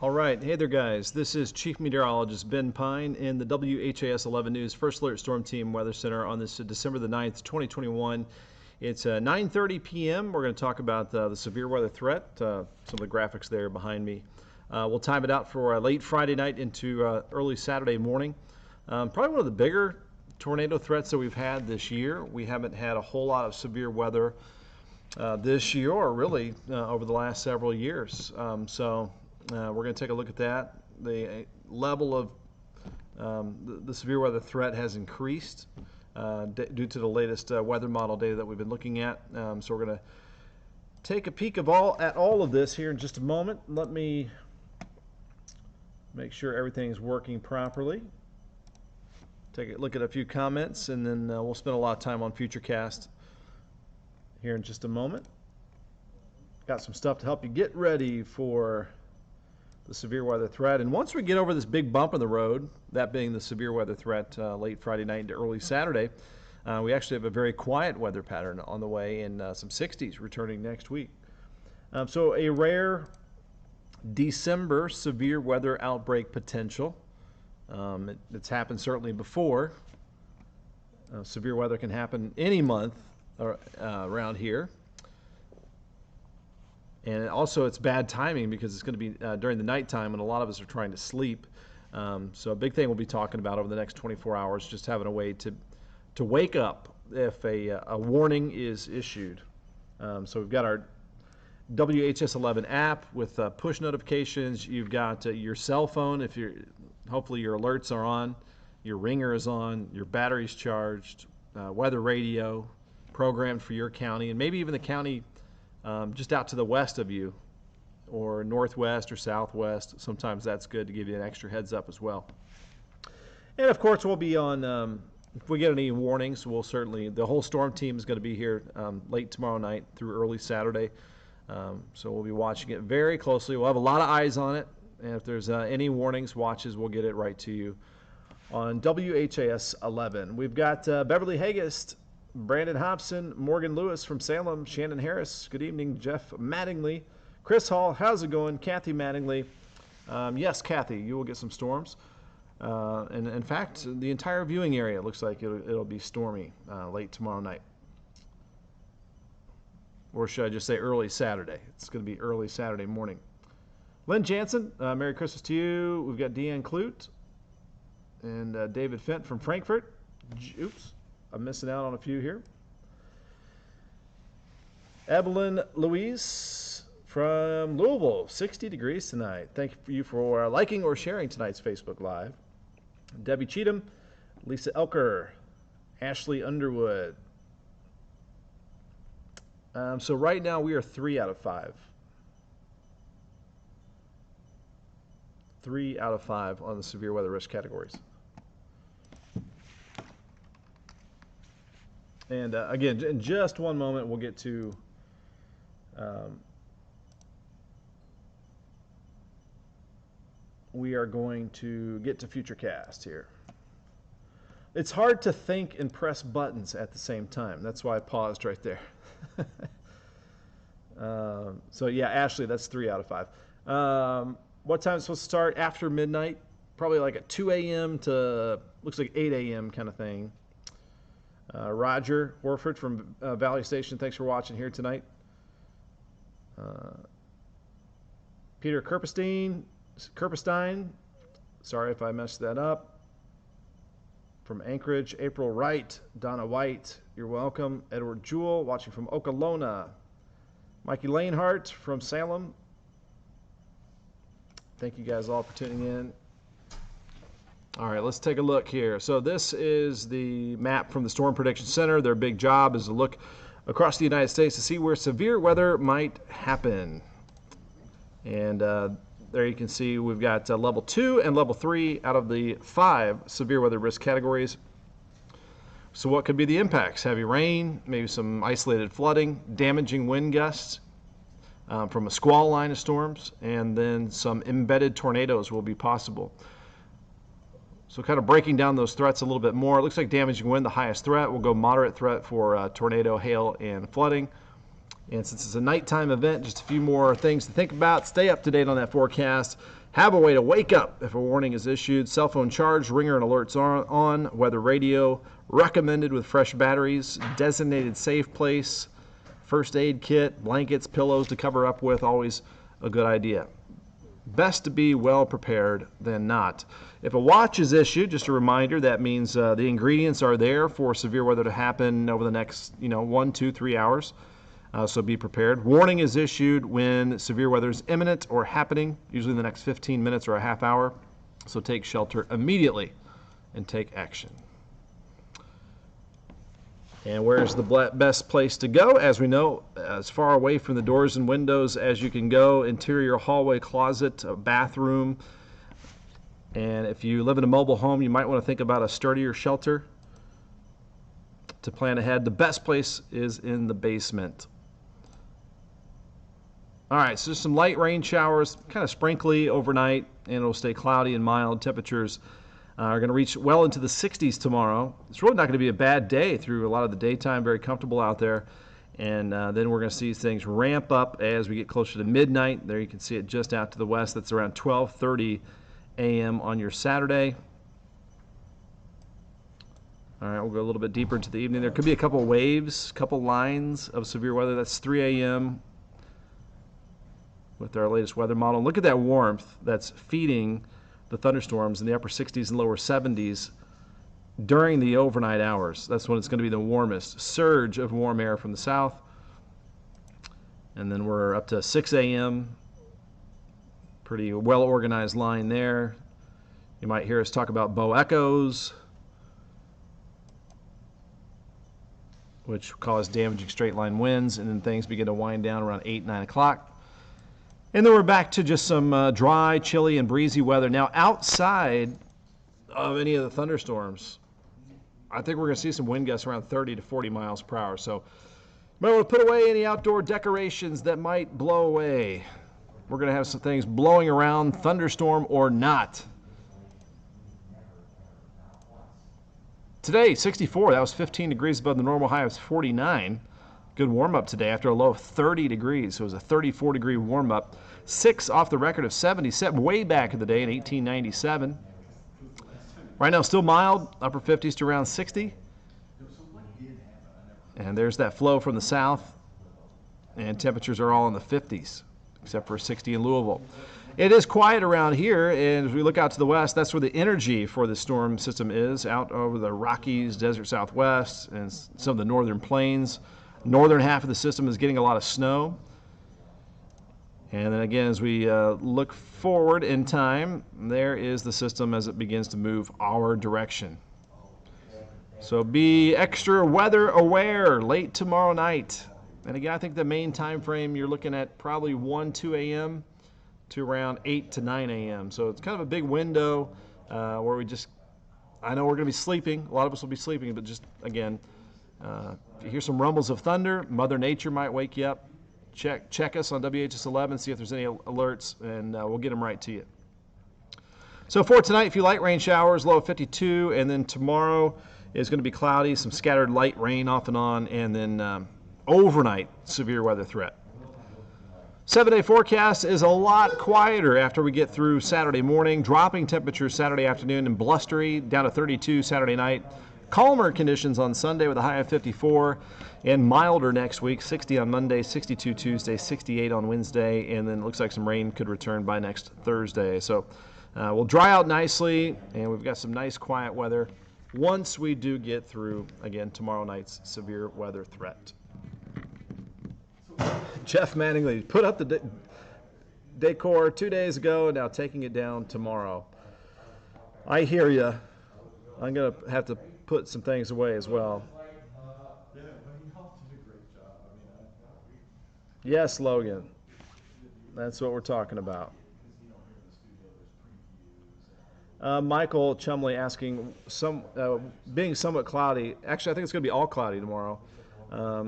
All right, hey there guys, this is Chief Meteorologist Ben Pine in the WHAS 11 News First Alert Storm Team Weather Center on this December the 9th, 2021. It's 9:30 p.m. We're going to talk about the severe weather threat, some of the graphics there behind me. We'll time it out for late Friday night into early Saturday morning. Probably one of the bigger tornado threats that we've had this year. We haven't had a whole lot of severe weather this year or really over the last several years. We're going to take a look at that. The level of the severe weather threat has increased due to the latest weather model data that we've been looking at. So we're going to take a peek at all of this here in just a moment. Let me make sure everything's working properly. Take a look at a few comments, and then we'll spend a lot of time on Futurecast here in just a moment. Got some stuff to help you get ready for the severe weather threat. And once we get over this big bump in the road, that being the severe weather threat late Friday night into early Saturday, we actually have a very quiet weather pattern on the way, and some 60s returning next week. So a rare December severe weather outbreak potential. It's happened certainly before. Severe weather can happen any month around here. And also it's bad timing because it's going to be during the nighttime when a lot of us are trying to sleep. So a big thing we'll be talking about over the next 24 hours, just having a way to wake up if a warning is issued. So we've got our WHS 11 app with push notifications. You've got your cell phone. Hopefully your alerts are on, your ringer is on, your battery's charged, weather radio programmed for your county, and maybe even the county just out to the west of you, or northwest or southwest. Sometimes that's good to give you an extra heads up as well. And of course we'll be on, if we get any warnings, the whole storm team is going to be here late tomorrow night through early Saturday. So we'll be watching it very closely. We'll have a lot of eyes on it, and if there's any warnings, watches, we'll get it right to you on WHAS 11. We've got Beverly Hagest, Brandon Hobson, Morgan Lewis from Salem, Shannon Harris, good evening, Jeff Mattingly, Chris Hall, how's it going, Kathy Mattingly. Yes, Kathy, you will get some storms. And in fact, the entire viewing area looks like it'll be stormy late tomorrow night. Or should I just say early Saturday? It's going to be early Saturday morning. Lynn Jansen, Merry Christmas to you. We've got Deanne Clute and David Fent from Frankfurt. Oops. I'm missing out on a few here. Evelyn Louise from Louisville, 60 degrees tonight. Thank you for liking or sharing tonight's Facebook Live. Debbie Cheatham, Lisa Elker, Ashley Underwood. So right now we are 3 out of 5. 3 out of 5 on the severe weather risk categories. And again, in just one moment, we'll get to we are going to get to Futurecast here. It's hard to think and press buttons at the same time. That's why I paused right there. So yeah, Ashley, that's 3 out of 5. What time is it supposed to start? After midnight? Probably like at 2 a.m. to, looks like 8 a.m. kind of thing. Roger Warford from Valley Station, thanks for watching here tonight. Peter Kerpenstein, sorry if I messed that up. From Anchorage, April Wright, Donna White, you're welcome. Edward Jewell, watching from Okolona. Mikey Lanehart from Salem. Thank you guys all for tuning in. All right, let's take a look here. So this is the map from the Storm Prediction Center. Their big job is to look across the United States to see where severe weather might happen. And there you can see we've got level 2 and level 3 out of the 5 severe weather risk categories. So what could be the impacts? Heavy rain, maybe some isolated flooding, damaging wind gusts from a squall line of storms, and then some embedded tornadoes will be possible. So kind of breaking down those threats a little bit more. It looks like damaging wind, the highest threat. We'll go moderate threat for tornado, hail, and flooding. And since it's a nighttime event, just a few more things to think about. Stay up to date on that forecast. Have a way to wake up if a warning is issued. Cell phone charge, ringer and alerts are on. Weather radio recommended with fresh batteries. Designated safe place. First aid kit, blankets, pillows to cover up with. Always a good idea. Best to be well prepared than not. If a watch is issued, just a reminder, that means the ingredients are there for severe weather to happen over the next 1, 2, 3 hours. So be prepared. Warning is issued when severe weather is imminent or happening, usually in the next 15 minutes or a half hour. So take shelter immediately and take action. And where's the best place to go? As we know, as far away from the doors and windows as you can go. Interior hallway, closet, bathroom. And if you live in a mobile home, you might want to think about a sturdier shelter to plan ahead. The best place is in the basement. All right, so just some light rain showers, kind of sprinkly overnight, and it'll stay cloudy and mild. Temperatures are going to reach well into the 60s tomorrow. It's really not going to be a bad day through a lot of the daytime, very comfortable out there. And then we're going to see things ramp up as we get closer to midnight. There you can see it just out to the west. That's around 12:30 a.m. on your Saturday. All right, we'll go a little bit deeper into the evening. There could be a couple waves, a couple lines of severe weather. That's 3 a.m. with our latest weather model. Look at that warmth that's feeding the thunderstorms in the upper 60s and lower 70s during the overnight hours. That's when it's going to be the warmest. Surge of warm air from the south. And then we're up to 6 a.m. Pretty well-organized line there. You might hear us talk about bow echoes, which cause damaging straight-line winds, and then things begin to wind down around 8, 9 o'clock. And then we're back to just some dry, chilly, and breezy weather. Now, outside of any of the thunderstorms, I think we're going to see some wind gusts around 30 to 40 miles per hour. So you might want to put away any outdoor decorations that might blow away. We're going to have some things blowing around, thunderstorm or not. Today, 64. That was 15 degrees above the normal high of 49. Good warm-up today after a low of 30 degrees. So it was a 34-degree warm-up. 6 off the record of 77, way back in the day in 1897. Right now, still mild, upper 50s to around 60. And there's that flow from the south. And temperatures are all in the 50s, except for 60 in Louisville. It is quiet around here, and as we look out to the west, that's where the energy for the storm system is, out over the Rockies, desert southwest, and some of the northern plains. Northern half of the system is getting a lot of snow. And then again, as we look forward in time, there is the system as it begins to move our direction. So be extra weather aware late tomorrow night. And again, I think the main time frame you're looking at probably 1, 2 a.m. to around 8 to 9 a.m. So it's kind of a big window where I know we're going to be sleeping. A lot of us will be sleeping, but just, again, if you hear some rumbles of thunder, Mother Nature might wake you up. Check us on WHS 11, see if there's any alerts, and we'll get them right to you. So for tonight, a few light rain showers, low of 52, and then tomorrow is going to be cloudy, some scattered light rain off and on, and then overnight severe weather threat. 7-day forecast is a lot quieter after we get through Saturday morning, dropping temperatures Saturday afternoon and blustery, down to 32 Saturday night. Calmer conditions on Sunday with a high of 54, and milder next week, 60 on Monday, 62 Tuesday, 68 on Wednesday, and then it looks like some rain could return by next Thursday. So we'll dry out nicely, and we've got some nice quiet weather once we do get through, again, tomorrow night's severe weather threat. Jeff Manningly put up the decor 2 days ago, and now taking it down tomorrow. I hear you. I'm going to have to put some things away as well. Yes, Logan. That's what we're talking about. Michael Chumley asking, being somewhat cloudy. Actually, I think it's going to be all cloudy tomorrow.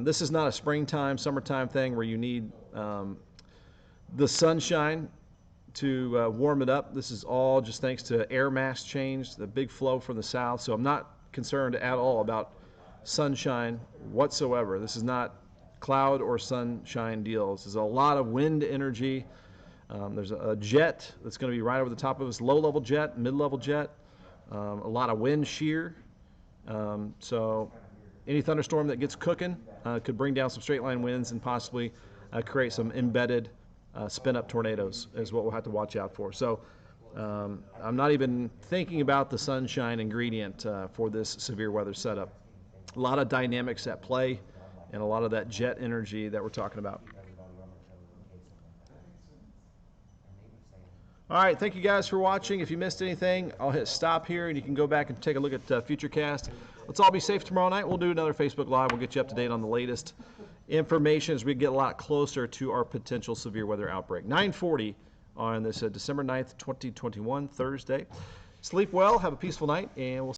This is not a springtime, summertime thing where you need the sunshine to warm it up. This is all just thanks to air mass change, the big flow from the south. So I'm not concerned at all about sunshine whatsoever. This is not cloud or sunshine deals. There's a lot of wind energy. There's a jet that's going to be right over the top of us, low-level jet, mid-level jet, a lot of wind shear. So any thunderstorm that gets cooking could bring down some straight-line winds and possibly create some embedded spin-up tornadoes is what we'll have to watch out for. So I'm not even thinking about the sunshine ingredient for this severe weather setup. A lot of dynamics at play and a lot of that jet energy that we're talking about. All right, thank you guys for watching. If you missed anything, I'll hit stop here and you can go back and take a look at Futurecast. Let's all be safe tomorrow night. We'll do another Facebook Live. We'll get you up to date on the latest information as we get a lot closer to our potential severe weather outbreak. 9:40 on this December 9th, 2021, Thursday. Sleep well, have a peaceful night, and we'll